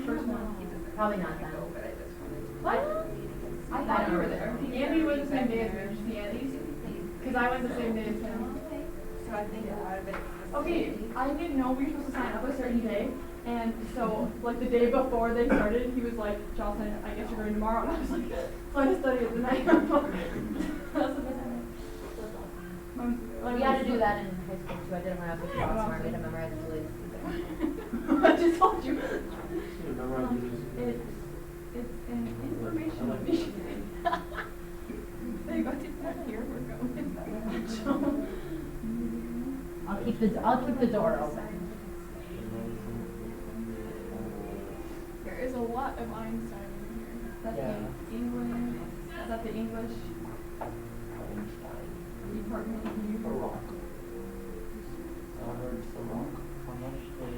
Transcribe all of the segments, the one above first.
first one. Probably not then. What? I thought you were there. Andy was the same day as me. Because I went the same day as him. So I think a lot of it. Okay, I didn't know we were supposed to sign up a certain day. And so, like, the day before they started, he was like, Jocelyn, I guess you're going tomorrow. And I was like, so I just studied it the night before. That's the best time. We had to do that in high school too. I did it when I was with Ross, where I had to memorize the latest. I just told you. It's an information mission. There you go. Here we're going. I'll keep the door open. There is a lot of Einstein in here. That's the English. Is that the English department? Rock. I heard some rock. How much they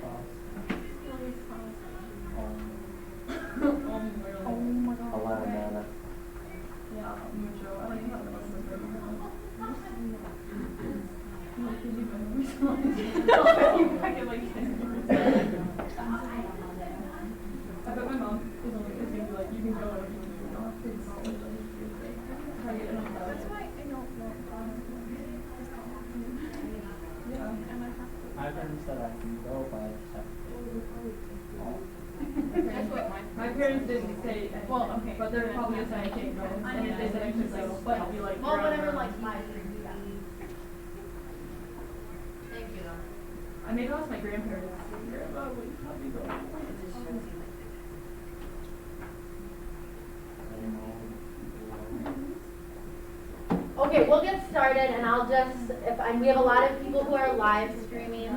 cost? Oh my god. A lot of data. Yeah, mucho. I like how the bus is very I bet my mom is only going to be like, you can go if you don't have to do That's why I don't know. Yeah. And I have to. My parents said I can go, but I just have That's what My parents didn't say anything. Well, okay. But they're probably just saying I can't go. And if they said I should go, but I'll be like, Well, whatever, like, my dream. Thank you, though. I maybe lost my grandparents. Grandma would help me go. Okay, we'll get started, and I'll just, we have a lot of people who are live streaming,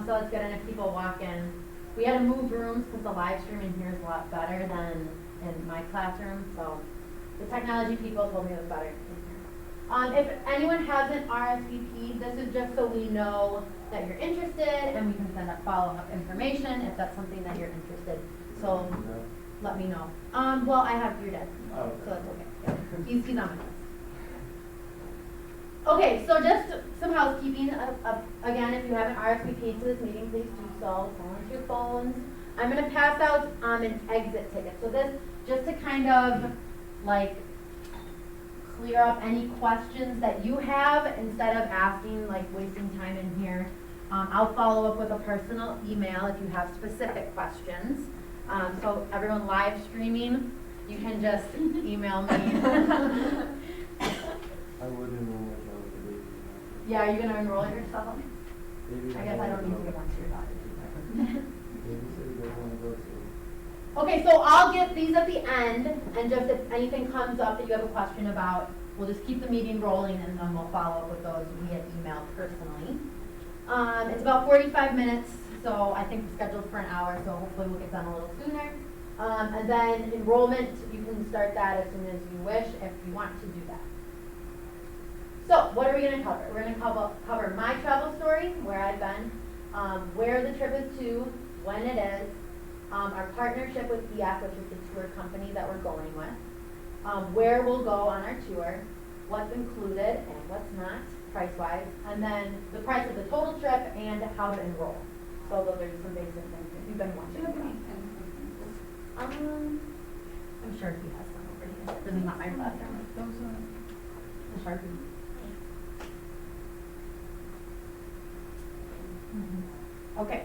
so it's good, and if people walk in, we had to move rooms because the live streaming here is a lot better than in my classroom, so the technology people told me it was better. If anyone hasn't RSVP'd, this is just so we know that you're interested, and we can send up follow-up information if that's something that you're interested. So let me know. Well, I have your dad, so that's okay. He's on my list. Okay, so just some housekeeping. Again, if you haven't RSVP'd to this meeting, please do so. Silence your phones. I'm going to pass out an exit ticket. So this, just to kind of like clear up any questions that you have instead of asking, like wasting time in here. I'll follow up with a personal email if you have specific questions. So everyone live streaming, you can just email me. I wouldn't know what Yeah, are you going to enroll yourself? maybe I guess I don't need to give one to your daughter. Maybe Okay, so I'll get these at the end, and just if anything comes up that you have a question about, we'll just keep the meeting rolling, and then we'll follow up with those via email personally. It's about 45 minutes, so I think we're scheduled for an hour, so hopefully we'll get done a little sooner. And then enrollment, you can start that as soon as you wish if you want to do that. So, what are we going to cover? We're going to cover my travel story, where I've been, where the trip is to, when it is, our partnership with EF, which is the tour company that we're going with, where we'll go on our tour, what's included and what's not, price-wise, and then the price of the total trip and how to enroll. So those are some basic things if you've been watching. I'm sure he has some over here. This is not my classroom. The Sharpie. Okay,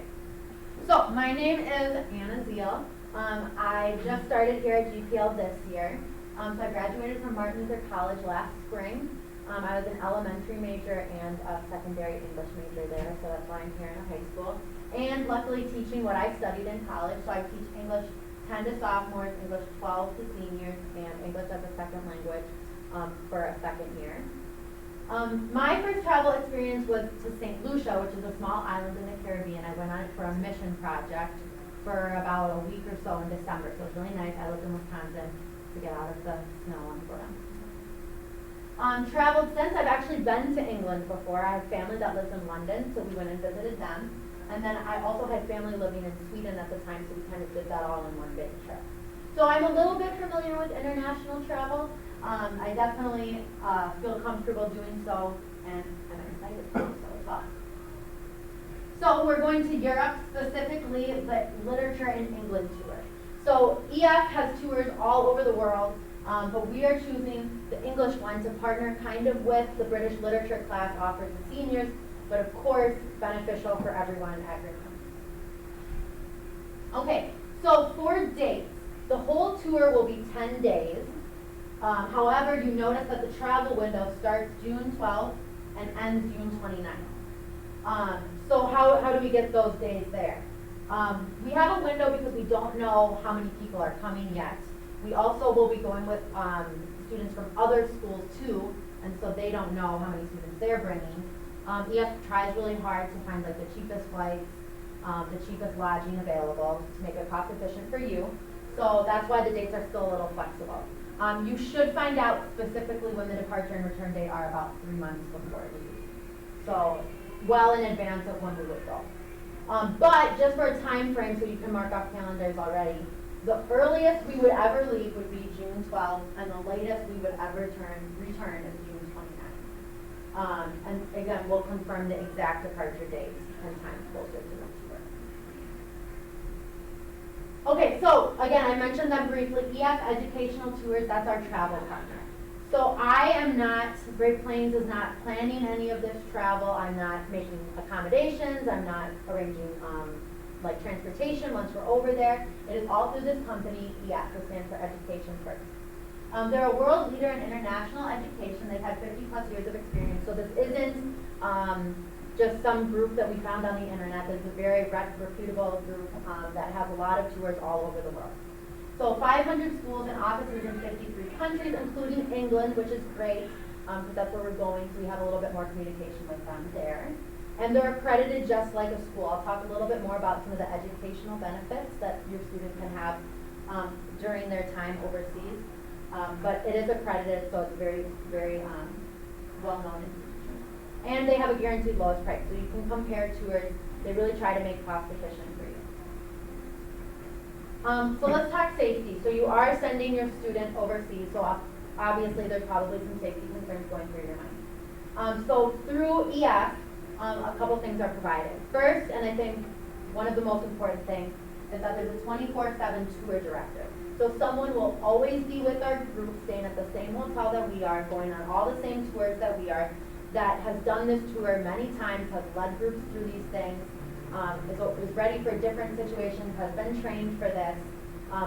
so my name is Anna Zeal. I just started here at GPL this year. So I graduated from Martin Luther College last spring. I was an elementary major and a secondary English major there, so that's why I'm here in a high school. And luckily teaching what I studied in college, so I teach English 10 to sophomores, English 12 to seniors, and English as a second language for a second year. My first travel experience was to St. Lucia, which is a small island in the Caribbean. I went on it for a mission project for about a week or so in December, so it was really nice. I lived in Wisconsin to get out of the snow on Florida. Traveled since. I've actually been to England before. I have family that lives in London, so we went and visited them. And then I also had family living in Sweden at the time, so we kind of did that all in one big trip. So I'm a little bit familiar with international travel. I definitely feel comfortable doing so, and I'm excited to do so as well. So we're going to Europe, specifically the Literature in England tour. So EF has tours all over the world, but we are choosing the English one to partner kind of with the British literature class offered to seniors, but of course beneficial for everyone at your company. Okay, so for dates, the whole tour will be 10 days. However, you notice that the travel window starts June 12th and ends June 29th. So how do we get those days there? We have a window because we don't know how many people are coming yet. We also will be going with students from other schools too, and so they don't know how many students they're bringing. EF tries really hard to find like the cheapest flights, the cheapest lodging available to make it cost efficient for you. So that's why the dates are still a little flexible. You should find out specifically when the departure and return date are about 3 months before it leaves. So well in advance of when we would go. But just for a time frame, so you can mark off calendars already, the earliest we would ever leave would be June 12th, and the latest we would ever return is June 29th. And again, we'll confirm the exact departure dates and times closer to the tour. Okay, so again, I mentioned them briefly. EF Educational Tours, that's our travel partner. So I am not, Great Plains is not planning any of this travel. I'm not making accommodations. I'm not arranging like transportation once we're over there. It is all through this company, EF, which stands for Education First. They're a world leader in international education. They've had 50 plus years of experience. So this isn't just some group that we found on the internet. This is a very reputable group that has a lot of tours all over the world. So 500 schools and offices in 53 countries, including England, which is great, because that's where we're going, so we have a little bit more communication with them there. And they're accredited just like a school. I'll talk a little bit more about some of the educational benefits that your student can have during their time overseas. But it is accredited, so it's very, very well known institution. And they have a guaranteed lowest price, so you can compare tours. They really try to make cost efficient for you. So let's talk safety. So you are sending your student overseas, so obviously there's probably some safety concerns going through your mind. So through EF, a couple things are provided. First, and I think one of the most important things, is that there's a 24/7 tour director. So someone will always be with our group, staying at the same hotel that we are, going on all the same tours that we are, that has done this tour many times, has led groups through these things, is ready for different situations, has been trained for this.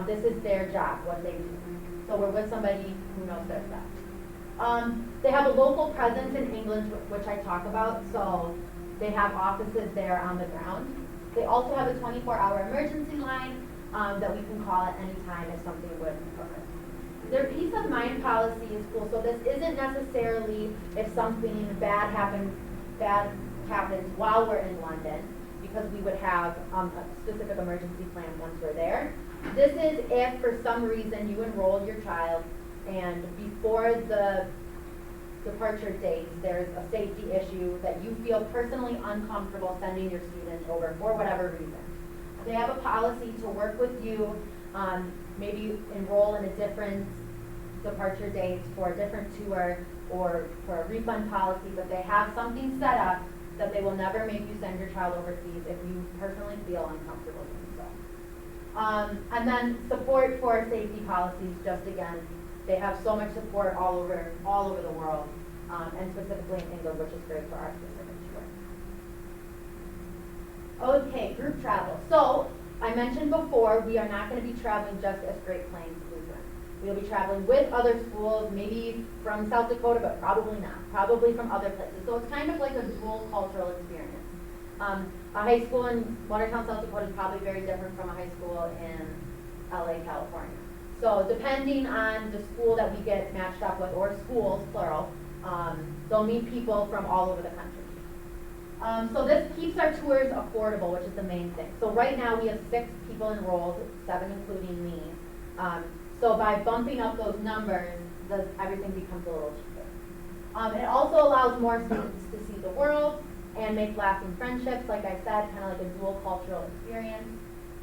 This is their job, what they do. So we're with somebody who knows their stuff. They have a local presence in England, which I talk about, so they have offices there on the ground. They also have a 24-hour emergency line that we can call at any time if something would occur. Their peace of mind policy is cool, so this isn't necessarily if something bad happens while we're in London, because we would have a specific emergency plan once we're there. This is if for some reason you enrolled your child and before the departure dates there's a safety issue that you feel personally uncomfortable sending your student over for whatever reason. They have a policy to work with you, maybe enroll in a different departure date for a different tour or for a refund policy, but they have something set up that they will never make you send your child overseas if you personally feel uncomfortable doing so. And then support for safety policies, just again, they have so much support all over the world, and specifically in England, which is great for our specific tour. Okay, group travel. So I mentioned before, we are not going to be traveling just as Great Plains Lutheran. We'll be traveling with other schools, maybe from South Dakota, but probably not. Probably from other places. So it's kind of like a dual cultural experience. A high school in Watertown, South Dakota is probably very different from a high school in LA, California. So depending on the school that we get matched up with, or schools, plural, they'll meet people from all over the country. So this keeps our tours affordable, which is the main thing. So right now we have 6 people enrolled, 7 including me. So by bumping up those numbers, everything becomes a little cheaper. It also allows more students to see the world and make lasting friendships, like I said, kind of like a dual cultural experience.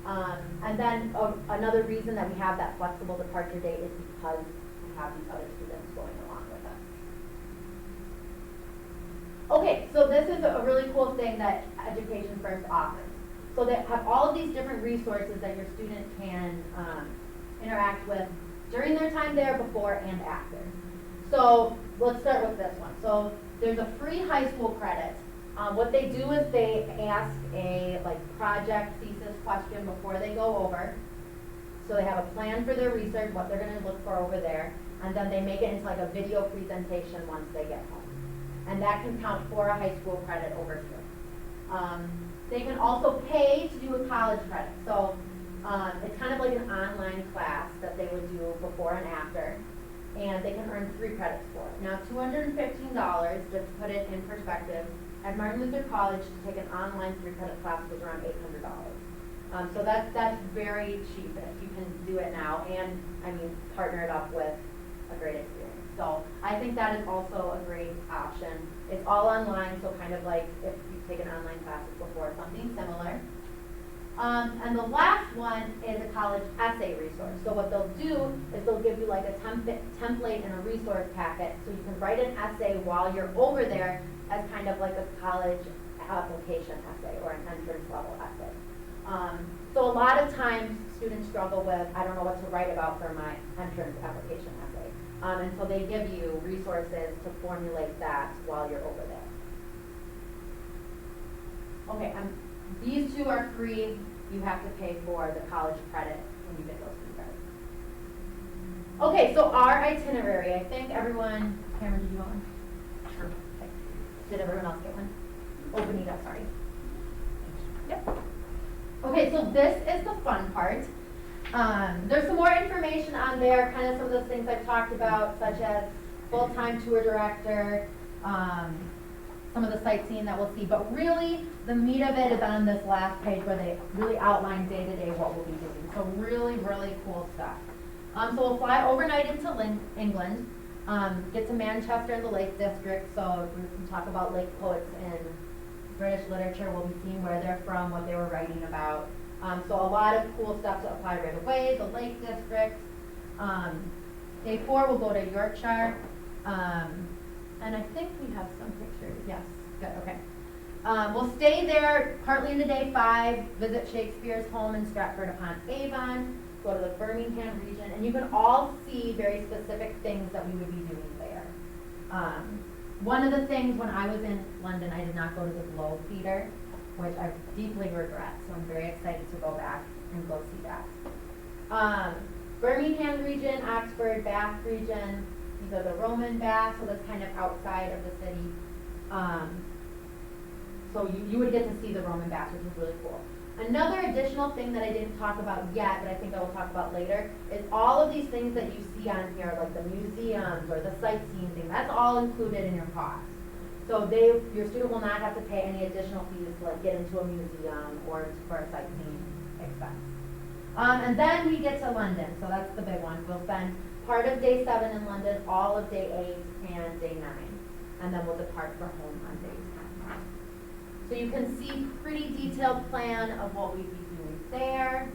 And then another reason that we have that flexible departure date is because we have these other students going along with us. Okay, so this is a really cool thing that Education First offers. So they have all of these different resources that your student can interact with during their time there, before and after. So let's start with this one. So there's a free high school credit. What they do is they ask a project thesis question before they go over. So they have a plan for their research, what they're going to look for over there, and then they make it into a video presentation once they get home. And that can count for a high school credit over here. They can also pay to do a college credit. So it's kind of like an online class that they would do before and after. And they can earn 3 credits for it. Now, $215, just to put it in perspective, at Martin Luther College to take an online 3-credit class was around $800. So that's very cheap if you can do it now, and partner it up with a great experience. So I think that is also a great option. It's all online, so kind of like if you've taken online classes before, something similar. And the last one is a college essay resource. So what they'll do is they'll give you a template and a resource packet, so you can write an essay while you're over there as kind of like a college application essay or an entrance level essay. So a lot of times students struggle with, I don't know what to write about for my entrance application essay. And so they give you resources to formulate that while you're over there. Okay, these 2 are free. You have to pay for the college credit when you get those 3 credits. Okay, so our itinerary. I think everyone, Cameron, did you want one? Sure. Okay. Did everyone else get one? Oh, Benita, sorry. Yep. Okay, so this is the fun part. There's some more information on there, kind of some of those things I've talked about, such as full-time tour director, some of the sightseeing that we'll see, but really the meat of it is on this last page where they really outline day-to-day what we'll be doing. So really, really cool stuff. So we'll fly overnight into England, get to Manchester and the Lake District, so we can talk about lake poets in British literature. We'll be seeing where they're from, what they were writing about. So a lot of cool stuff to apply right away, the Lake District. Day 4, we'll go to Yorkshire. And I think we have some pictures. Yes, good, okay. We'll stay there partly into day 5, visit Shakespeare's home in Stratford-upon-Avon, go to the Birmingham region, and you can all see very specific things that we would be doing there. One of the things when I was in London, I did not go to the Globe Theatre, which I deeply regret, so I'm very excited to go back and go see that. Birmingham region, Oxford, Bath region, these are the Roman baths, so that's kind of outside of the city. So you would get to see the Roman baths, which is really cool. Another additional thing that I didn't talk about yet, but I think I will talk about later, is all of these things that you see on here, like the museums or the sightseeing thing, that's all included in your cost. So your student will not have to pay any additional fees to get into a museum or for a sightseeing expense. And then we get to London, so that's the big one. We'll spend part of day 7 in London, all of day 8 and day 9, and then we'll depart for home on day 10. So you can see pretty detailed plan of what we'd be doing there.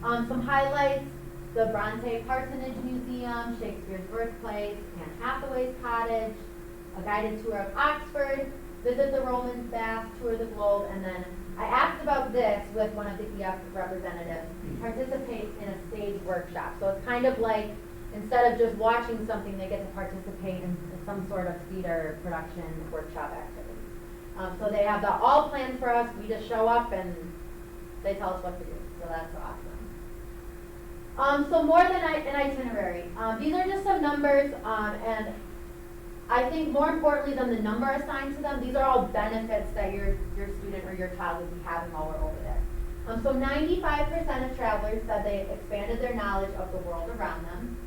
Some highlights, the Bronte Parsonage Museum, Shakespeare's birthplace, Anne Hathaway's cottage, a guided tour of Oxford, visit the Roman baths, tour the globe, and then I asked about this with one of the EF representatives, participate in a stage workshop. So it's kind of like, instead of just watching something, they get to participate in some sort of theater production workshop activity. So they have that all planned for us. We just show up and they tell us what to do. So that's awesome. So more than an itinerary. These are just some numbers, and I think more importantly than the number assigned to them, these are all benefits that your student or your child would be having while we're over there. So 95% of travelers said they expanded their knowledge of the world around them.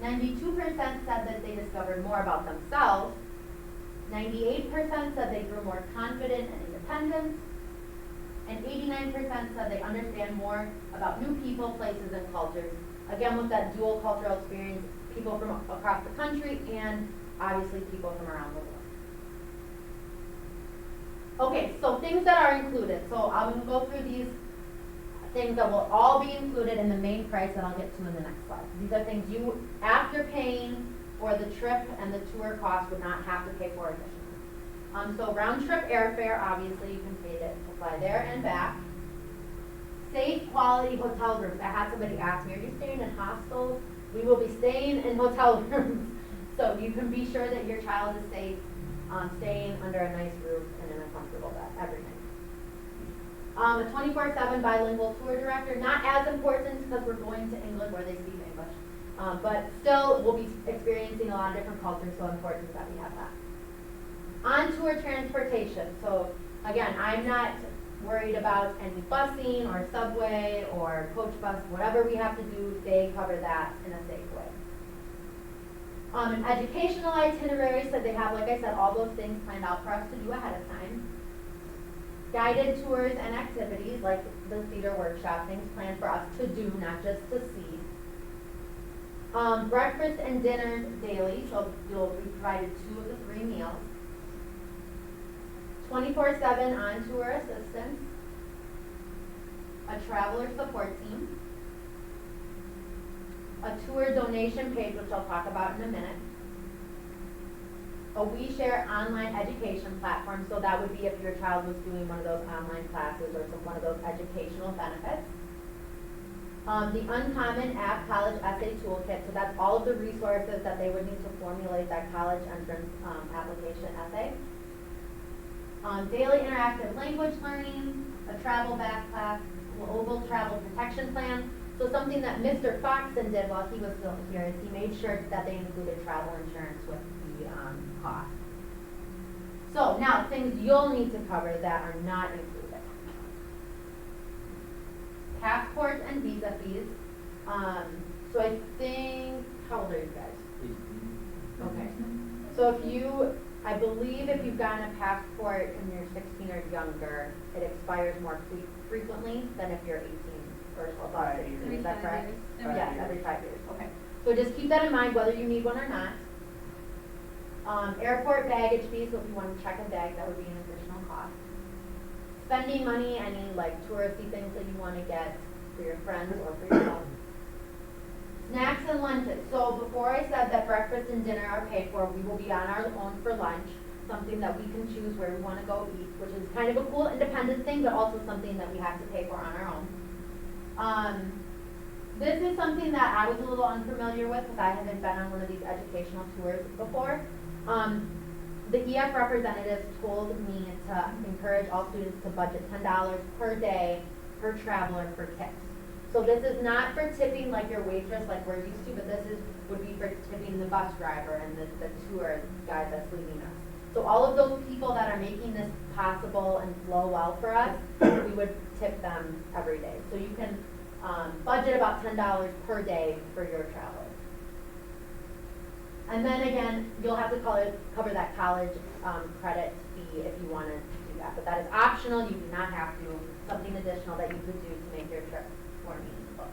92% said that they discovered more about themselves. 98% said they grew more confident and independent. And 89% said they understand more about new people, places, and cultures. Again, with that dual cultural experience, people from across the country and obviously people from around the world. Okay, so things that are included. So I'm going to go through these things that will all be included in the main price that I'll get to in the next slide. These are things you, after paying or the trip and the tour cost would not have to pay for additional. So round trip airfare, obviously you can pay to fly there and back. Safe quality hotel rooms. I had somebody ask me, are you staying in hostels? We will be staying in hotel rooms. So you can be sure that your child is safe, staying under a nice roof and in a comfortable bed every night. A 24/7 bilingual tour director, not as important because we're going to England where they speak English, but still we'll be experiencing a lot of different cultures, so important that we have that. On tour transportation, so again, I'm not worried about any busing or subway or coach bus, whatever we have to do, they cover that in a safe way. An educational itinerary, so they have, like I said, all those things planned out for us to do ahead of time. Guided tours and activities like the theater workshop, things planned for us to do, not just to see. Breakfast and dinners daily, so you'll be provided 2 of the 3 meals. 24/7 on-tour assistance. A traveler support team. A tour donation page, which I'll talk about in a minute. A WeShare online education platform, so that would be if your child was doing one of those online classes or one of those educational benefits. The Uncommon App College Essay Toolkit, so that's all of the resources that they would need to formulate that college entrance application essay. Daily interactive language learning, a travel backpack, global travel protection plan. So something that Mr. Foxon did while he was still here is he made sure that they included travel insurance with the cost. So now things you'll need to cover that are not included. Passports and visa fees. So I think, how old are you guys? Okay. So if you, I believe if you've gotten a passport and you're 16 or younger, it expires more frequently than if you're 18 or above 16. Is that correct? Yes, every 5 years. Okay. So just keep that in mind whether you need one or not. Airport baggage fees, so if you want to check a bag, that would be an additional cost. Spending money, any like touristy things that you want to get for your friends or for yourself. Snacks and lunches. So before I said that breakfast and dinner are paid for, we will be on our own for lunch, something that we can choose where we want to go eat, which is kind of a cool independent thing, but also something that we have to pay for on our own. This is something that I was a little unfamiliar with because I haven't been on one of these educational tours before. The EF representatives told me to encourage all students to budget $10 per day per traveler for tips. So this is not for tipping like your waitress like we're used to, but this would be for tipping the bus driver and the tour guide that's leading us. So all of those people that are making this possible and flow well for us, we would tip them every day. So you can budget about $10 per day for your travelers. And then again, you'll have to cover that college credit fee if you want to do that. But that is optional. You do not have to. Something additional that you could do to make your trip more meaningful.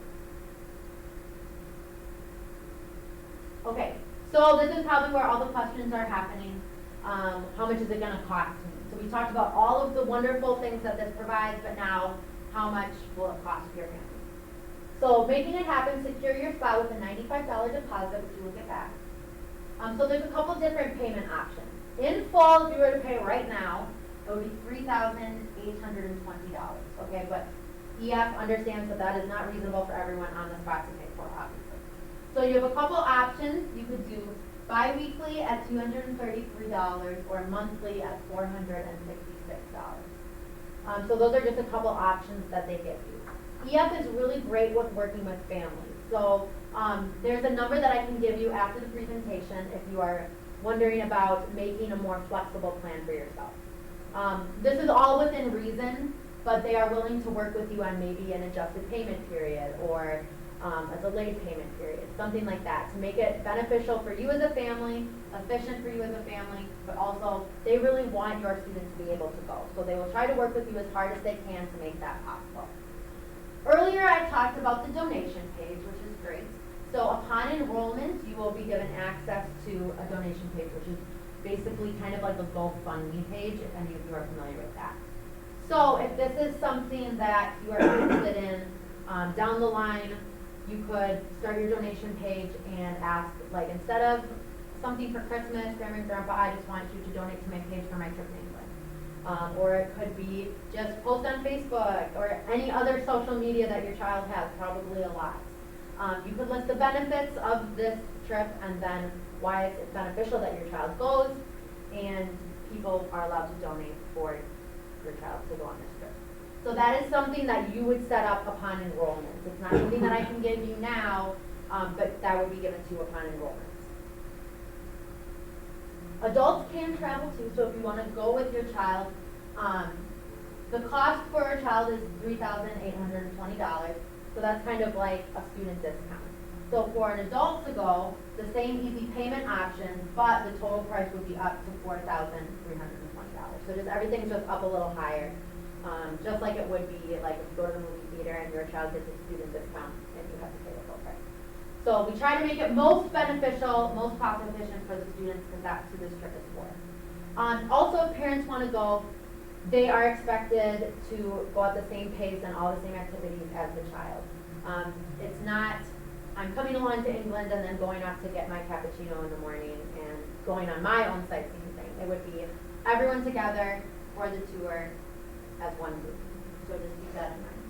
Okay, so this is probably where all the questions are happening. How much is it going to cost me? So we talked about all of the wonderful things that this provides, but now how much will it cost your family? So making it happen, secure your spot with a $95 deposit, which you will get back. So there's a couple different payment options. In full, if you were to pay right now, it would be $3,820, okay? But EF understands that that is not reasonable for everyone on the spot to pay for, obviously. So you have a couple options. You could do bi-weekly at $233 or monthly at $466. So those are just a couple options that they give you. EF is really great with working with families. So there's a number that I can give you after the presentation if you are wondering about making a more flexible plan for yourself. This is all within reason, but they are willing to work with you on maybe an adjusted payment period or a delayed payment period, something like that, to make it beneficial for you as a family, efficient for you as a family, but also they really want your students to be able to go. So they will try to work with you as hard as they can to make that possible. Earlier I talked about the donation page, which is great. So upon enrollment, you will be given access to a donation page, which is basically kind of like a GoFundMe page, if any of you are familiar with that. So if this is something that you are interested in, down the line, you could start your donation page and ask, like, instead of something for Christmas, Grandma and Grandpa, I just want you to donate to my page for my trip to England. Or it could be just post on Facebook or any other social media that your child has, probably a lot. You could list the benefits of this trip and then why it's beneficial that your child goes, and people are allowed to donate for your child to go on this trip. So that is something that you would set up upon enrollment. It's not something that I can give you now, but that would be given to you upon enrollment. Adults can travel too, so if you want to go with your child, the cost for a child is $3,820, so that's kind of like a student discount. So for an adult to go, the same easy payment options, but the total price would be up to $4,320. So just everything's just up a little higher, just like it would be like if you go to the movie theater and your child gets a student discount and you have to pay the full price. So we try to make it most beneficial, most cost efficient for the students, because that's who this trip is for. Also, if parents want to go, they are expected to go at the same pace and all the same activities as the child. It's not, I'm coming along to England and then going off to get my cappuccino in the morning and going on my own sightseeing thing. It would be everyone together for the tour as one group. So just keep that in mind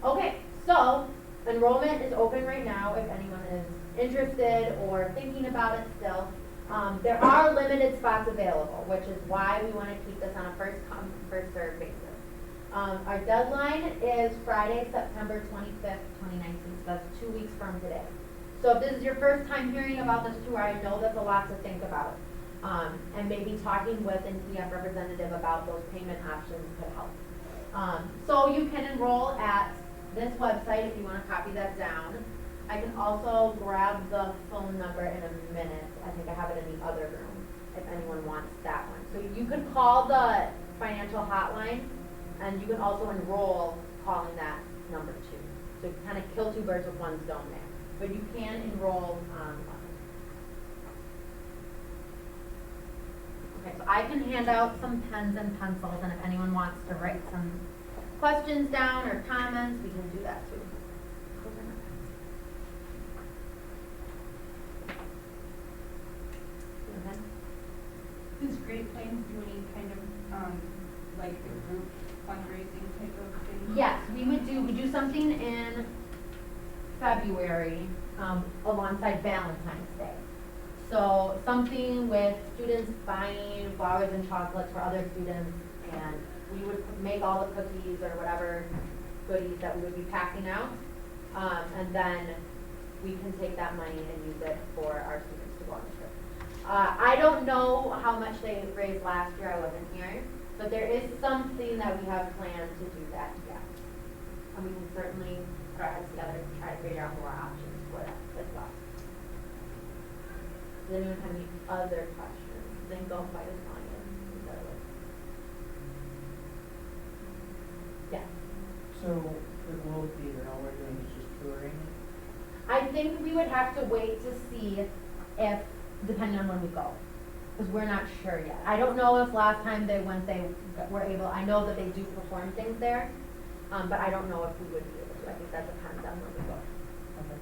too. Okay, so enrollment is open right now if anyone is interested or thinking about it still. There are limited spots available, which is why we want to keep this on a first come, first served basis. Our deadline is Friday, September 25th, 2019, so that's 2 weeks from today. So if this is your first time hearing about this tour, I know that's a lot to think about. And maybe talking with an EF representative about those payment options could help. So you can enroll at this website if you want to copy that down. I can also grab the phone number in a minute. I think I have it in the other room if anyone wants that one. So you could call the financial hotline, and you can also enroll calling that number too. So you kind of kill two birds with one stone there. But you can enroll online. Okay, so I can hand out some pens and pencils, and if anyone wants to write some questions down or comments, we can do that too. Does Great Plains do any kind of, like a group fundraising type of thing? Yes, we do something in February, alongside Valentine's Day. So something with students buying flowers and chocolates for other students, and we would make all the cookies or whatever goodies that we would be passing out. And then we can take that money and use it for our students to go on the trip. I don't know how much they raised last year, I wasn't here, but there is something that we have planned to do that, yeah. And we can certainly put our heads together to try to figure out more options for that as well. Does anyone have any other questions? Then go quite as long as yeah. So for the World Theater, all we're doing is just touring? I think we would have to wait to see if, depending on when we go, because we're not sure yet. I don't know if last time they went, they were able, I know that they do perform things there, but I don't know if we would be able to. I think that depends on when we go. Okay.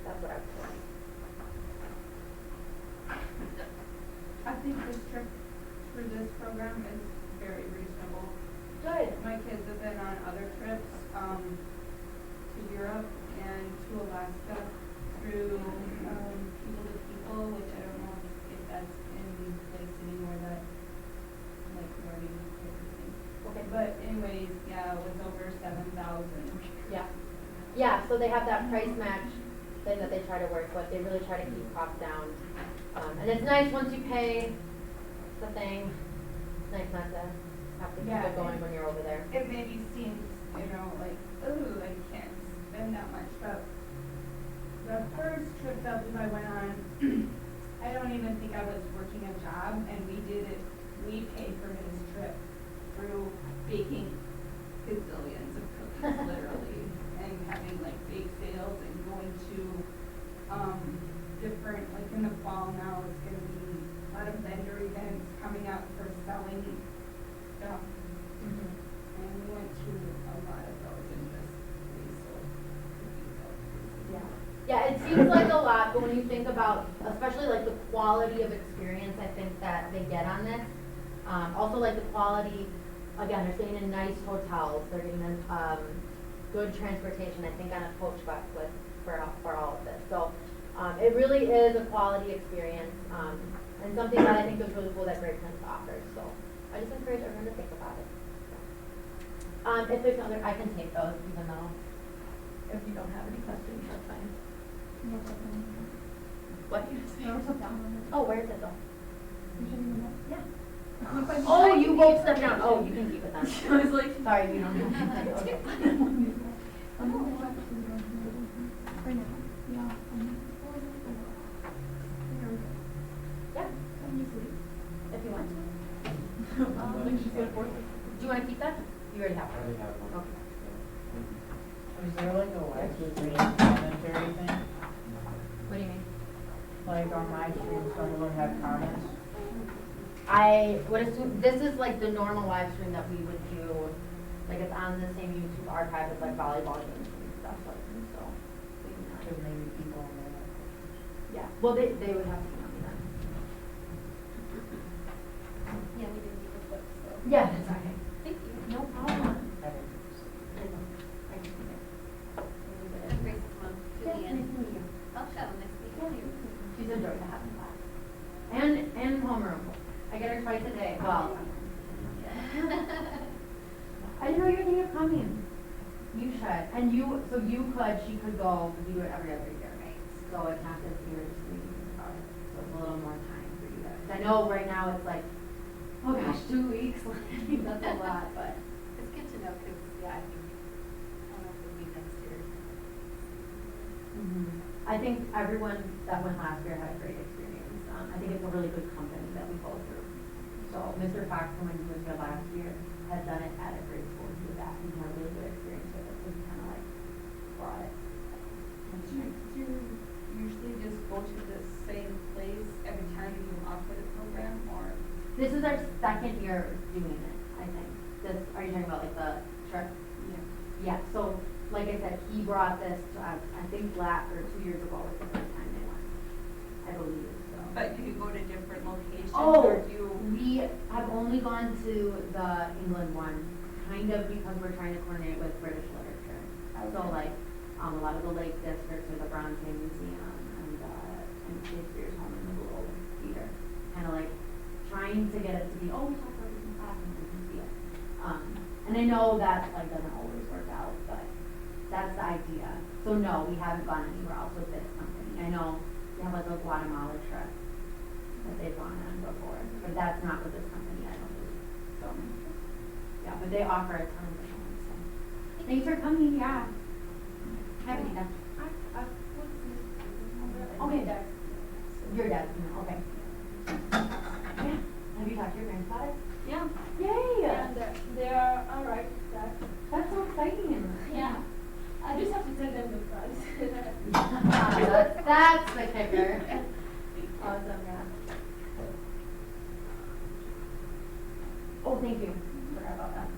That's what I was told. I think this trip through this program is very reasonable. Good. My kids have been on other trips, to Europe and to Alaska through, People to People, which I don't know if that's in place anymore, that, like, learning type of thing. Okay. But anyways, yeah, it was over 7,000. Yeah. Yeah, so they have that price match thing that they try to work with. They really try to keep costs down. And it's nice once you pay the thing, it's nice not to have to keep Yeah, it going when you're over there. It maybe seems, like, ooh, I can't spend that much, but the first trip that I went on, I don't even think I was working a job, and we paid for his trip through baking gazillions of cookies, literally, and having like bake sales and going to different, like in the fall now, it's gonna be a lot of vendor events coming up for selling stuff. And we went to a lot of those and just we sold cookies out. Yeah, seems like a lot, but when you think about, especially like the quality of experience, I think that they get on this. Also like the quality, again, they're staying in nice hotels, they're getting good transportation, I think on a coach bus for all of this. So, it really is a quality experience, and something that I think is really cool that Great Prince offers. So, I just encourage everyone to think about it. If there's other, I can take those, even though if you don't have any questions, that's fine. What? Oh, where is it though? Yeah. Oh, you both stepped down. Oh, you can keep it then. I was like, Sorry, you don't have it. Okay. Yeah, if you want. I think she's gonna force it. Do you want to keep that? You already have I already have one. one. Okay. Is there like a live stream commentary thing? What do you mean? Like on my stream, someone would have comments? I would assume, this is like the normal live stream that we would do, like it's on the same YouTube archive as like volleyball games and stuff like that, so. we can, Because maybe people may not. Yeah, well, they would have to email me then. Yeah, we didn't even look, so. Yeah, that's okay. Thank you. No problem. I didn't see. I can see it. Grace is mom, Yeah, Julian. nice to meet you. I'll show, nice to meet you. She's enjoyed the having class. And homeroom. I get her twice a day. Well. I didn't know you were thinking of coming. You should. And she could go, we do it every other year, right? So it's not this year, just thinking about it. So it's a little more time for you guys. I know right now it's like, oh gosh, 2 weeks. That's a lot, but. It's good to know, cause yeah, I don't know if it'll be next year. I think everyone that went last year had a great experience. I think it's a really good company that we go through. So Mr. Fox, when he was here last year, had done it at a great school. He was at, he had a really good experience with it. So he kind of like brought it. Do you usually just go to the same place every time you offer the program, or? This is our second year doing it, I think. Are you talking about like the trip? Yeah. Yeah, so like I said, he brought this to us, I think 2 years ago was the first time they went, I believe, so. But do you go to different locations, Oh, or do you? we have only gone to the England one, kind of because we're trying to coordinate with British literature. So like, a lot of the Lake Districts or the Bronte Museum and Shakespeare's Home in the Little Theater. Kind of like trying to get it to be, oh, we talked about this in class and we can see it. And I know that like doesn't always work out, but that's the idea. So no, we haven't gone anywhere else with this company. I know they have like a Guatemala trip that they've gone on before, but that's not with this company, I don't believe. So, yeah, but they offer a ton of different ones, so. Thanks for coming, yeah. Have you done? Okay, your dad, okay. Yeah, have you talked to your grandfather? Yeah. Yay! And they are alright, That's so exciting. yeah. I just have to tell them the price. That's the kicker. Awesome, yeah. Oh, thank you. Forgot about that.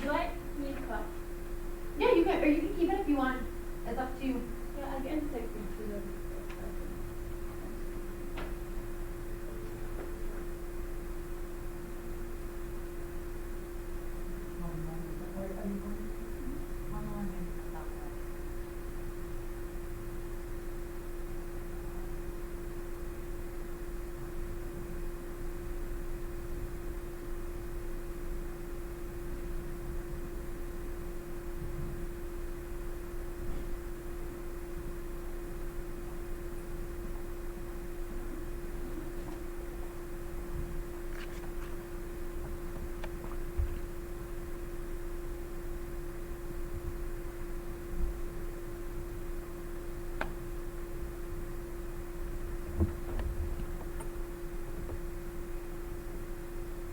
Do I need to clap? Yeah, you can, or you can